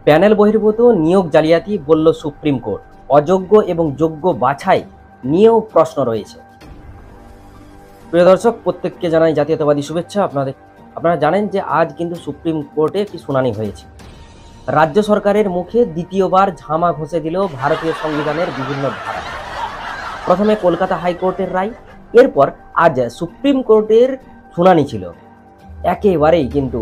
Panel বহির্ভূত নিয়োগ জালিয়াতি বলল সুপ্রিম কোর্ট। অযোগ্য এবং যোগ্য বাছাই নিয়েও প্রশ্ন রয়েছে। প্রিয় দর্শক, প্রত্যেককে জানাই জাতীয়তাবাদী শুভেচ্ছা। আপনারা জানেন যে আজ কিন্তু সুপ্রিম কোর্টে একটি শুনানি হয়েছে। রাজ্য সরকারের মুখে দ্বিতীয়বার ঝামা ঘষে দিল ভারতীয় সংবিধানের বিভিন্ন ধারা। প্রথমে কলকাতা হাইকোর্টের রায়, এরপর আজ সুপ্রিম কোর্টের শুনানি ছিল। একেবারেই কিন্তু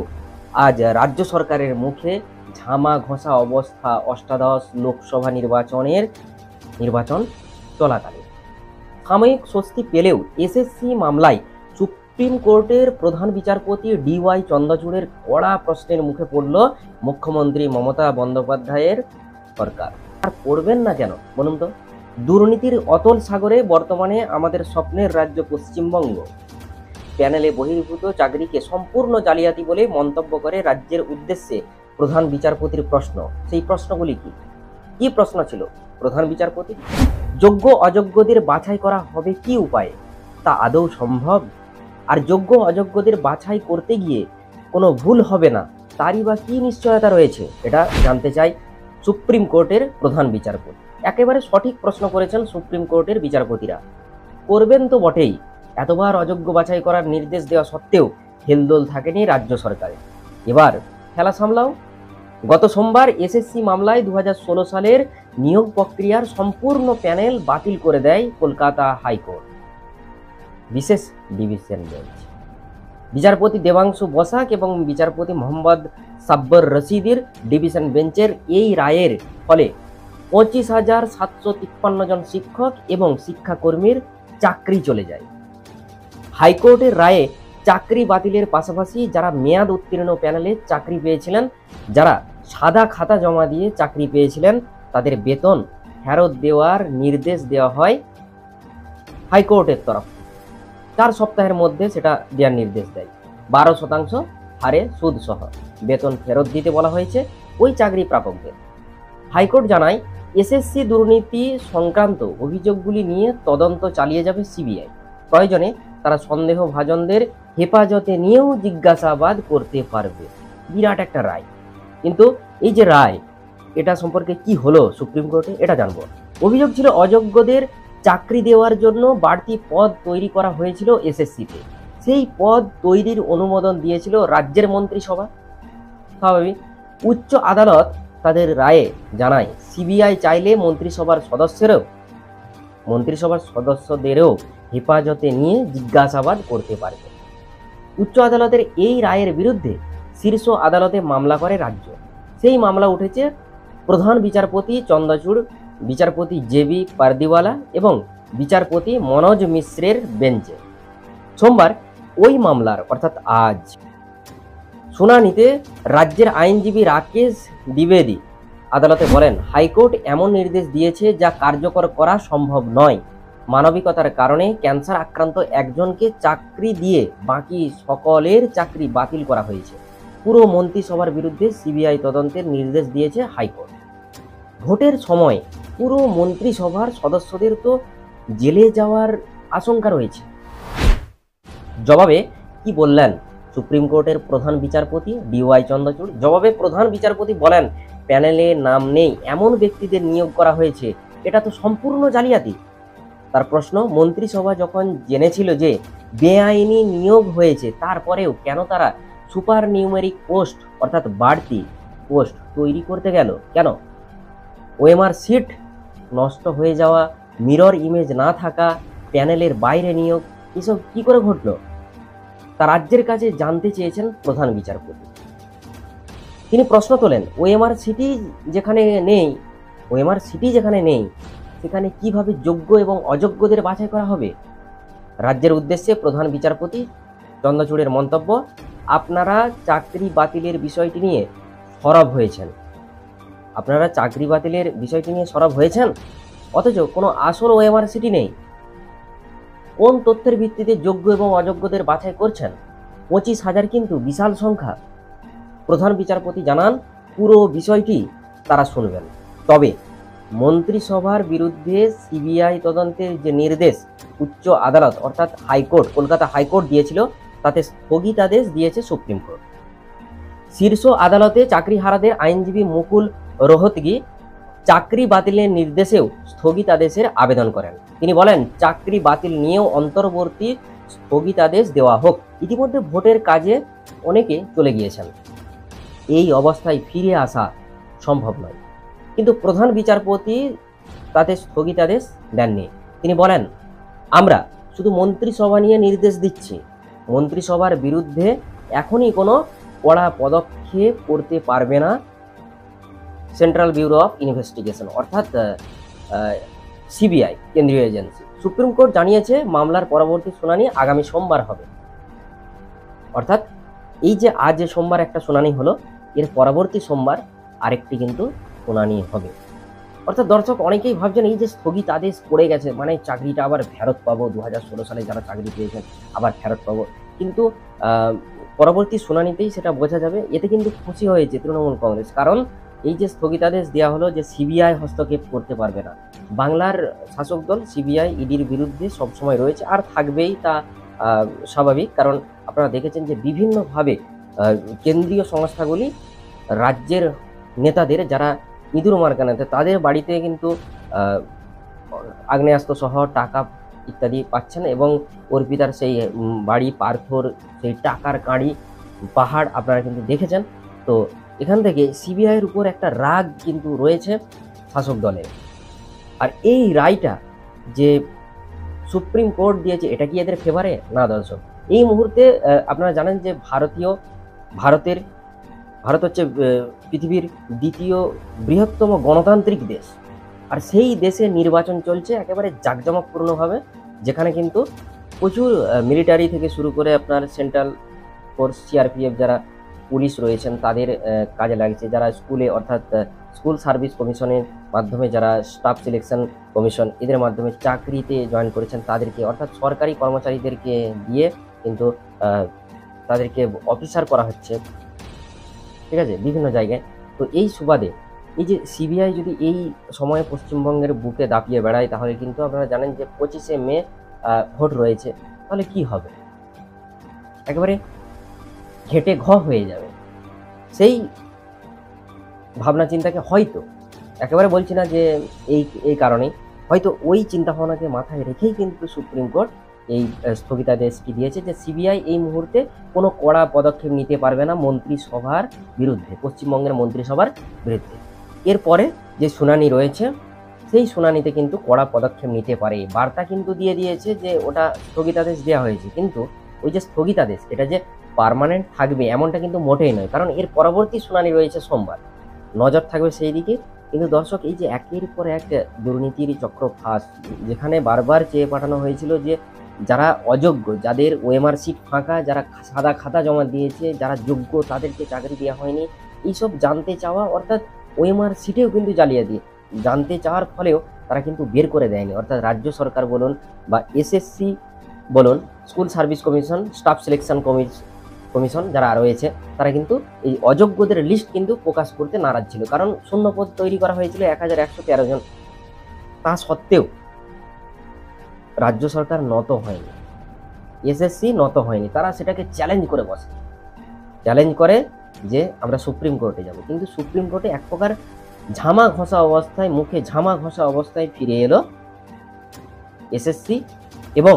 আজ রাজ্য সরকারের মুখে ঝামা ঘষা অবস্থা অষ্টাদশ লোকসভা নির্বাচন চলাকালে। সাময়িক স্বস্তি পেলেও এসএসসি মামলায় সুপ্রিম কোর্টের প্রধান বিচারপতি ডিওয়াই চন্দ্রচূড়ের কড়া প্রশ্নের মুখে পড়ল মুখ্যমন্ত্রী মমতা বন্দ্যোপাধ্যায়ের সরকার। আর পড়বেন না কেন বলুন তো? দুর্নীতির অতল সাগরে বর্তমানে আমাদের স্বপ্নের রাজ্য পশ্চিমবঙ্গ। প্যানেলে বহির্ভূত চাকরিকে সম্পূর্ণ জালিয়াতি বলে মন্তব্য করে রাজ্যের উদ্দেশ্যে প্রধান বিচারপতির প্রশ্ন। সেই প্রশ্নগুলি কি প্রশ্ন ছিল প্রধান বিচারপতি? যোগ্য অযোগ্যদের বাছাই করা হবে কি উপায়ে? তা আদৌ সম্ভব? আর যোগ্য অযোগ্যদের বাছাই করতে গিয়ে কোনো ভুল হবে না, তারই বা কি নিশ্চয়তা রয়েছে? এটা জানতে চাই সুপ্রিম কোর্টের প্রধান বিচারপতি। একেবারে সঠিক প্রশ্ন করেছেন সুপ্রিম কোর্টের বিচারপতিরা। করবেন তো বটেই। এতবার অযোগ্য বাছাই করার নির্দেশ দেওয়া সত্ত্বেও হেলদোল থাকেনি রাজ্য সরকারের। এবার খেলা সামলাও। গত সোমবার এসএসসি মামলায় 2016 সালের নিয়োগ প্রক্রিয়ার সম্পূর্ণ প্যানেল বাতিল করে দেয় কলকাতা হাইকোর্ট বিশেষ ডিভিশন বেঞ্চ। বিচারপতি দেবাংশু বসাক এবং বিচারপতি মোহাম্মদ সাব্বর রশিদের ডিভিশন বেঞ্চের এই রায়ের ফলে 25,753 জন শিক্ষক এবং শিক্ষাকর্মীর চাকরি চলে যায়। হাইকোর্টের রায়ে চাকরি বাতিলের পাশাপাশি যারা মেয়াদ উত্তীর্ণ প্যানেলে চাকরি পেয়েছিলেন, যারা সাদা খাতা জমা দিয়ে চাকরি পেয়েছিলেন, তাদের বেতন ফেরত দেওয়ার নির্দেশ দেওয়া হয় হাইকোর্টের তরফ। 4 সপ্তাহের মধ্যে সেটা দেওয়ার নির্দেশ দেয়। 12% হারে সুদ সহ বেতন ফেরত দিতে বলা হয়েছে ওই চাকরি প্রাপকদের। হাইকোর্ট জানায়, এসএসসি দুর্নীতি সংক্রান্ত অভিযোগগুলি নিয়ে তদন্ত চালিয়ে যাবে সিবিআই। প্রয়োজনে তারা সন্দেহভাজনদের হেফাজতে নিয়েও জিজ্ঞাসাবাদ করতে পারবে। বিরাট একটা রায়। কিন্তু এই যে রায়, এটা সম্পর্কে কি হলো সুপ্রিম কোর্টে, এটা জানবো। অভিযোগ ছিল অযোগ্যদের চাকরি দেওয়ার জন্য বাড়তি পদ তৈরি করা হয়েছিল এসএসসিতে। সেই পদ তৈরির অনুমোদন দিয়েছিল রাজ্যের মন্ত্রিসভা। স্বাভাবিক। উচ্চ আদালত তাদের রায়ে জানায়, সিবিআই চাইলে মন্ত্রিসভার সদস্যদেরও হেফাজতে নিয়ে জিজ্ঞাসাবাদ করতে পারবে। উচ্চ আদালতের এই রায়ের বিরুদ্ধে শীর্ষ আদালতে মামলা করে রাজ্য। সেই মামলা উঠেছে প্রধান বিচারপতি চন্দ্রচূড়, বিচারপতি জেবি পারদিওয়ালা এবং বিচারপতি মনোজ মিশ্রের বেঞ্চে। সোমবার ওই মামলার অর্থাৎ আজ শুনানিতে রাজ্যের আইনজীবী রাকেশ দ্বিবেদী আদালতে বলেন, হাইকোর্ট এমন নির্দেশ দিয়েছে যা কার্যকর করা সম্ভব নয়। মানবিকতার কারণে ক্যান্সার আক্রান্ত একজনকে চাকরি দিয়ে বাকি সকলের চাকরি বাতিল করা হয়েছে। পুরো মন্ত্রিসভার বিরুদ্ধে সিবিআই তদন্তের নির্দেশ দিয়েছে হাইকোর্ট। ভোটের সময় পুরো মন্ত্রিসভার সদস্যদের তো জেলে যাওয়ার আশঙ্কা রয়েছে। জবাবে কি বললেন সুপ্রিম কোর্টের প্রধান বিচারপতি ডিওয়াই চন্দ্রচূড়? জবাবে প্রধান বিচারপতি বলেন, প্যানেলে নাম নেই এমন ব্যক্তিদের নিয়োগ করা হয়েছে, এটা তো সম্পূর্ণ জালিয়াতি। তার প্রশ্ন, মন্ত্রিসভা যখন জেনেছিল যে বেআইনি নিয়োগ হয়েছে, তারপরেও কেন তারা সুপার নিউমেরিক পোস্ট অর্থাৎ বাড়তি পোস্ট তৈরি করতে গেল? কেন? ওএমআর সিট নষ্ট হয়ে যাওয়া, মিরর ইমেজ না থাকা, প্যানেলের বাইরে নিয়োগ, এসব কি করে ঘটল? তা রাজ্যের কাছে জানতে চেয়েছেন প্রধান বিচারপতি। তিনি প্রশ্ন তোলেন, ওএমআর সিটি যেখানে নেই সেখানে কিভাবে যোগ্য এবং অযোগ্যদের বাছাই করা হবে? রাজ্যের উদ্দেশ্যে প্রধান বিচারপতি চন্দ্রচূড়ের মন্তব্য, আপনারা চাকরি বাতিলের বিষয়টি নিয়ে সরব হয়েছেন, অথচ কোনো আসল ওএমআর সিটি নেই। কোন তথ্যের ভিত্তিতে যোগ্য এবং অযোগ্যদের বাছাই করছেন? 25,000 কিন্তু বিশাল সংখ্যা। প্রধান বিচারপতি জানান, পুরো বিষয়টি তারা শুনবেন। তবে মন্ত্রিসভার বিরুদ্ধে সিবিআই তদন্তের যে নির্দেশ উচ্চ আদালত অর্থাৎ হাইকোর্ট, কলকাতা হাইকোর্ট দিয়েছিল, তাতে স্থগিতাদেশ দিয়েছে সুপ্রিম কোর্ট। শীর্ষ আদালতে চাকরিহারাদের আইনজীবী মুকুল রোহতগি চাকরি বাতিলের নির্দেশেও স্থগিতাদেশের আবেদন করেন। তিনি বলেন, চাকরি বাতিল নিয়েও অন্তর্বর্তী স্থগিতাদেশ দেওয়া হোক। ইতিমধ্যে ভোটের কাজে অনেকে চলে গিয়েছেন, এই অবস্থায় ফিরে আসা সম্ভব নয়। কিন্তু প্রধান বিচারপতি তাতে স্থগিতাদেশ দেননি। তিনি বলেন, আমরা শুধু মন্ত্রিসভা নিয়ে নির্দেশ দিচ্ছি, মন্ত্রিসভার বিরুদ্ধে এখনই কোনো কড়া পদক্ষেপ করতে পারবে না সেন্ট্রাল ব্যুরো অফ ইনভেস্টিগেশন, অর্থাৎ সিবিআই, কেন্দ্রীয় এজেন্সি। সুপ্রিম কোর্ট জানিয়েছে মামলার পরবর্তী শুনানি আগামী সোমবার হবে। অর্থাৎ এই যে আজ সোমবার একটা শুনানি হলো, এর পরবর্তী সোমবার আরেকটি কিন্তু শুনানি হবে। অর্থাৎ দর্শক, অনেকেই ভাবছেন এই যে স্থগিতাদেশ পড়ে গেছে মানে চাকরিটা আবার ফেরত পাবো, 2016 সালে যারা চাকরি পেয়েছেন আবার ফেরত পাবো, কিন্তু পরবর্তী শুনানিতেই সেটা বোঝা যাবে। এতে কিন্তু খুশি হয়েছে তৃণমূল কংগ্রেস, কারণ এই যে স্থগিতাদেশ দেওয়া হলো যে সিবিআই হস্তক্ষেপ করতে পারবে না, বাংলার শাসক দল সিবিআই ইডির বিরুদ্ধে সবসময় রয়েছে আর থাকবেই, তা স্বাভাবিক। কারণ আপনারা দেখেছেন যে বিভিন্নভাবে কেন্দ্রীয় সংস্থাগুলি রাজ্যের নেতাদের, যারা ইঁদুর মার্কা নেতা, তাদের বাড়িতে কিন্তু আগ্নেয়াস্ত্র সহ টাকা ইত্যাদি পাচ্ছেন, এবং অর্পিতার সেই বাড়ি, পার্থর সেই টাকার কাঁড়ি, পাহাড় আপনারা কিন্তু দেখেছেন। তো এখান থেকে সিবিআইয়ের উপর একটা রাগ কিন্তু রয়েছে শাসক দলের। আর এই রায়টা যে সুপ্রিম কোর্ট দিয়েছে, এটা কি এদের ফেভারে? না দর্শক, এই মুহূর্তে আপনারা জানেন যে ভারত হচ্ছে পৃথিবীর দ্বিতীয় বৃহত্তম গণতান্ত্রিক দেশ, আর সেই দেশে নির্বাচন চলছে একেবারে জাঁকজমকপূর্ণভাবে, যেখানে কিন্তু প্রচুর মিলিটারি থেকে শুরু করে আপনার সেন্ট্রাল ফোর্স, সিআরপিএফ, যারা পুলিশ রয়েছেন তাদের কাজে লাগছে, যারা স্কুলে অর্থাৎ স্কুল সার্ভিস কমিশনের মাধ্যমে, যারা স্টাফ সিলেকশন কমিশন, এদের মাধ্যমে চাকরিতে জয়েন করেছেন তাদেরকে, অর্থাৎ সরকারি কর্মচারীদেরকে দিয়ে কিন্তু তাদেরকে অফিসার করা হচ্ছে, ঠিক আছে, বিভিন্ন জায়গায়। তো এই সুবাদে এই যে সিবিআই যদি এই সময়ে পশ্চিমবঙ্গের বুকে দাপিয়ে বেড়ায়, তাহলে কিন্তু আপনারা জানেন যে 25শে মে ভোট রয়েছে, তাহলে কি হবে? একেবারে ঘেটে ঘ হয়ে যাবে। সেই ভাবনা চিন্তাকে হয়তো, একেবারে বলছি না যে এই কারণেই, হয়তো ওই চিন্তাভাবনাকে মাথায় রেখেই কিন্তু সুপ্রিম কোর্ট এই স্থগিতাদেশটি দিয়েছে যে সিবিআই এই মুহূর্তে কোনো কড়া পদক্ষেপ নিতে পারবে না মন্ত্রিসভার বিরুদ্ধে, পশ্চিমবঙ্গের মন্ত্রিসভার বিরুদ্ধে। এরপরে যে শুনানি রয়েছে, সেই শুনানিতে কিন্তু কড়া পদক্ষেপ নিতে পারে, বার্তা কিন্তু দিয়ে দিয়েছে যে ওটা স্থগিতাদেশ দেওয়া হয়েছে, কিন্তু ওই যে স্থগিতাদেশ, এটা যে পার্মানেন্ট থাকবে এমনটা কিন্তু মোটেই নয়, কারণ এর পরবর্তী শুনানি রয়েছে সোমবার, নজর থাকবে সেই দিকে। কিন্তু দর্শক, এই যে একের পর এক দুর্নীতির চক্র ফাঁস, যেখানে বারবার চেয়ে পাঠানো হয়েছিল যে যারা অযোগ্য, যাদের ওএমআর সিট ফাঁকা, যারা সাদা খাতা জমা দিয়েছে, যারা যোগ্য তাদেরকে চাকরি দেওয়া হয়নি, এইসব জানতে চাওয়া, অর্থাৎ ওএমআর সিটেও কিন্তু জালিয়াতি জানতে চাওয়ার ফলেও তারা কিন্তু বের করে দেয়নি, অর্থাৎ রাজ্য সরকার বলুন বা এসএসসি বলুন, school service commission, staff selection commission যারা রয়েছে, তারা কিন্তু এই অযোগ্যদের লিস্ট কিন্তু প্রকাশ করতে নারাজ ছিল, কারণ শূন্যপদ তৈরি করা হয়েছিল 1113 জন। তা সত্ত্বেও রাজ্য সরকার নত হয়নি, এসএসসি নত হয়নি, তারা সেটাকে চ্যালেঞ্জ করে বসে, চ্যালেঞ্জ করে যে আমরা সুপ্রিম কোর্টে যাব। কিন্তু সুপ্রিম কোর্টে এক প্রকার ঝামা ঘষা অবস্থায়, মুখে ঝামা ঘষা অবস্থায় ফিরে এলো এসএসসি এবং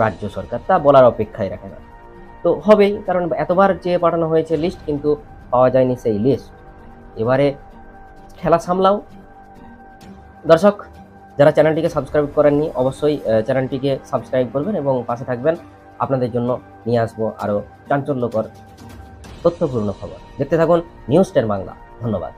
রাজ্য সরকার, তা বলার অপেক্ষায় রাখে না। তো হবেই, কারণ এতবার চেয়ে পাঠানো হয়েছে লিস্ট, কিন্তু পাওয়া যায়নি সেই লিস্ট। এবারে খেলা সামলাও। দর্শক, যারা চ্যানেলটিকে সাবস্ক্রাইব করেননি, অবশ্যই চ্যানেলটিকে সাবস্ক্রাইব করবেন এবং পাশে থাকবেন। আপনাদের জন্য নিয়ে আসবো আরও চাঞ্চল্যকর তথ্যপূর্ণ খবর। দেখতে থাকুন নিউজ 10 বাংলা। ধন্যবাদ।